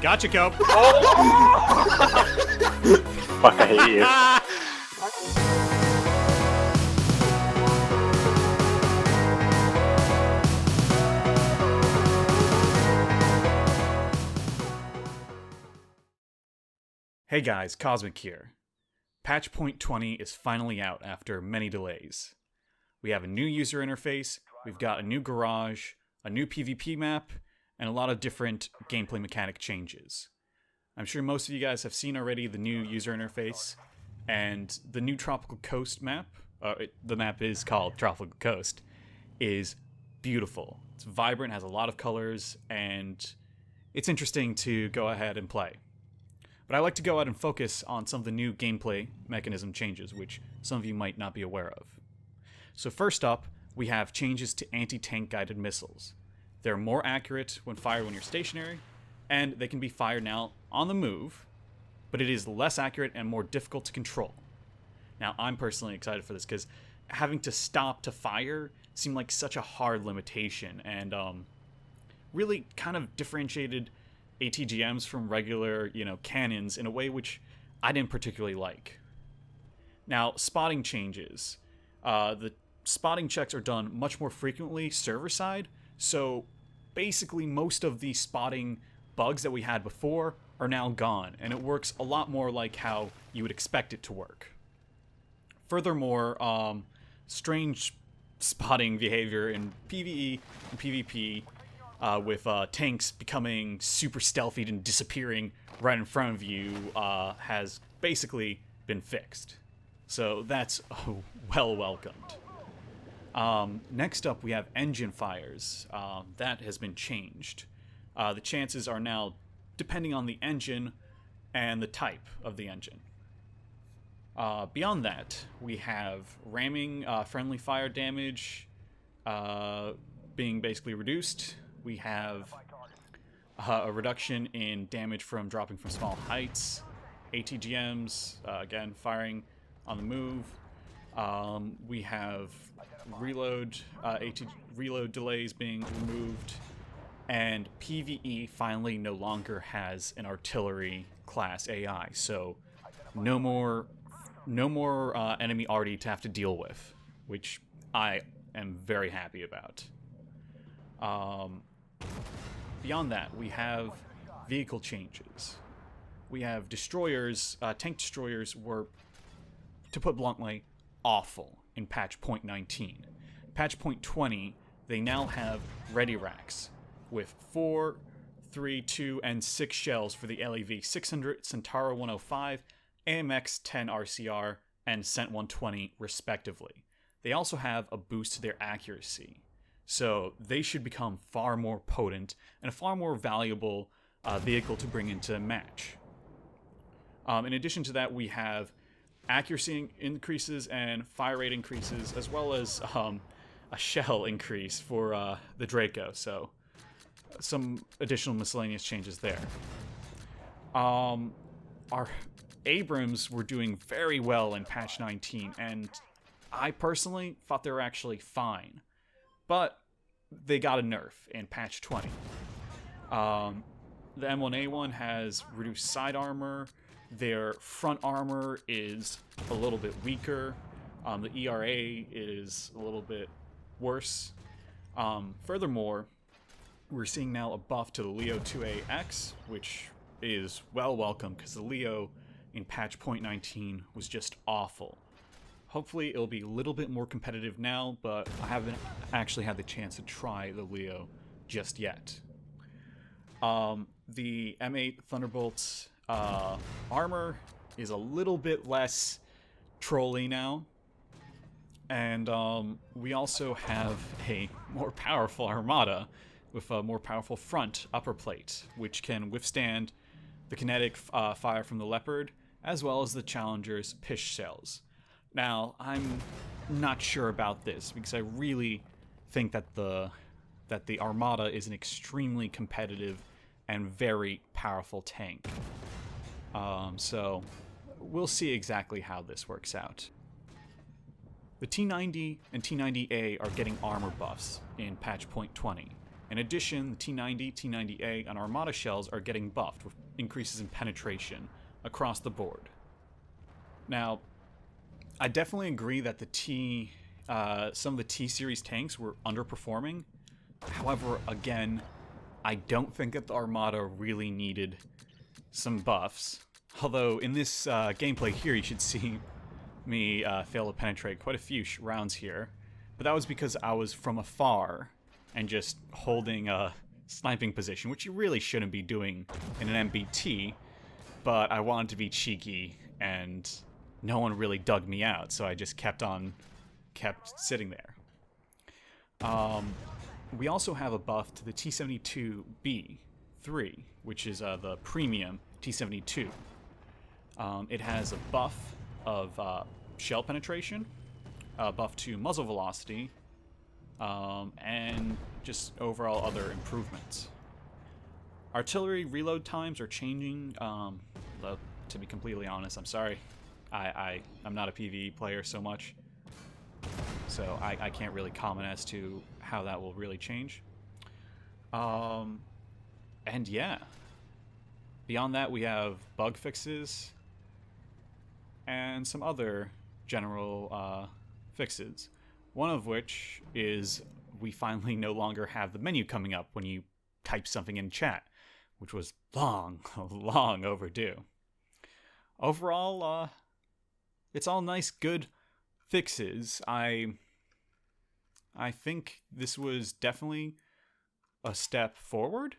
Gotcha, Cope. Fuck, I hate you. Hey guys, Cosmic here. Patch point 20 is finally out after many delays. We have a new user interface, we've got a new garage, a new PvP map, and a lot of different gameplay mechanic changes. I'm sure most of you guys have seen already the new user interface, and the new Tropical Coast map, the map is called Tropical Coast, is beautiful. It's vibrant, has a lot of colors, and it's interesting to go ahead and play. But I like to go out and focus on some of the new gameplay mechanism changes, which some of you might not be aware of. So first up, we have changes to anti-tank guided missiles. They're more accurate when fired when you're stationary, and they can be fired now on the move, but it is less accurate and more difficult to control. Now, I'm personally excited for this because having to stop to fire seemed like such a hard limitation, and really kind of differentiated ATGMs from regular, cannons in a way which I didn't particularly like. Now, spotting changes. The spotting checks are done much more frequently server-side, so basically most of the spotting bugs that we had before are now gone, and it works a lot more like how you would expect it to work. Furthermore, strange spotting behavior in PvE and PvP, with tanks becoming super stealthy and disappearing right in front of you, has basically been fixed. So that's well welcomed. Next up, we have engine fires. That has been changed. The chances are now depending on the engine and the type of the engine. Beyond that, we have ramming friendly fire damage being basically reduced. We have a reduction in damage from dropping from small heights. ATGMs, again, firing on the move. We have reload delays being removed. And PvE finally no longer has an artillery class AI, so no more enemy arty to have to deal with, which I am very happy about. Beyond that, we have vehicle changes. We have destroyers. Tank destroyers were, to put bluntly, awful in patch point 19. Patch point 20, they now have ready racks with 4, 3, 2, and 6 shells for the LEV 600, Centauro 105, AMX 10 RCR, and Cent 120 respectively. They also have a boost to their accuracy. So they should become far more potent and a far more valuable vehicle to bring into a match. In addition to that, we have accuracy increases and fire rate increases, as well as a shell increase for the Draco. So some additional miscellaneous changes there. Our Abrams were doing very well in patch 19, and I personally thought they were actually fine. But they got a nerf in patch 20. The M1A1 has reduced side armor. Their front armor is a little bit weaker. The ERA is a little bit worse. Furthermore, we're seeing now a buff to the Leo 2AX, which is well welcome because the Leo in patch point 19 was just awful. Hopefully it'll be a little bit more competitive now, but I haven't actually had the chance to try the Leo just yet. The M8 Thunderbolt's armor is a little bit less trolly now. And we also have a more powerful armada with a more powerful front upper plate, which can withstand the kinetic fire from the Leopard, as well as the Challenger's pish shells. Now, I'm not sure about this, because I really think that the Armada is an extremely competitive and very powerful tank. So, we'll see exactly how this works out. The T90 and T90A are getting armor buffs in patch point 20. In addition, the T90, T90A, and Armada shells are getting buffed with increases in penetration across the board. Now, I definitely agree that some of the T-Series tanks were underperforming. However, again, I don't think that the Armada really needed some buffs. Although, in this gameplay here, you should see me fail to penetrate quite a few rounds here. But that was because I was from afar and just holding a sniping position, which you really shouldn't be doing in an MBT, but I wanted to be cheeky, and no one really dug me out, so I just kept sitting there. We also have a buff to the T72B3, which is the premium T72. It has a buff of shell penetration, a buff to muzzle velocity, and just overall other improvements. Artillery reload times are changing. To be completely honest, I'm sorry. I'm not a PvE player so much, so I can't really comment as to how that will really change. And yeah, beyond that we have bug fixes and some other general fixes. One of which is we finally no longer have the menu coming up when you type something in chat, which was long overdue. Overall, it's all nice, good fixes. I think this was definitely a step forward.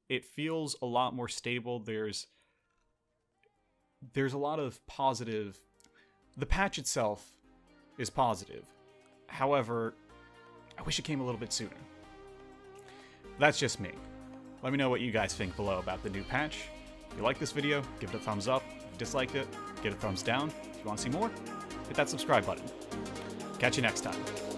It feels a lot more stable. There's a lot of positive. The patch itself is positive. However, I wish it came a little bit sooner. That's just me. Let me know what you guys think below about the new patch. If you like this video, give it a thumbs up. If you disliked it, give it a thumbs down. If you want to see more, hit that subscribe button. Catch you next time.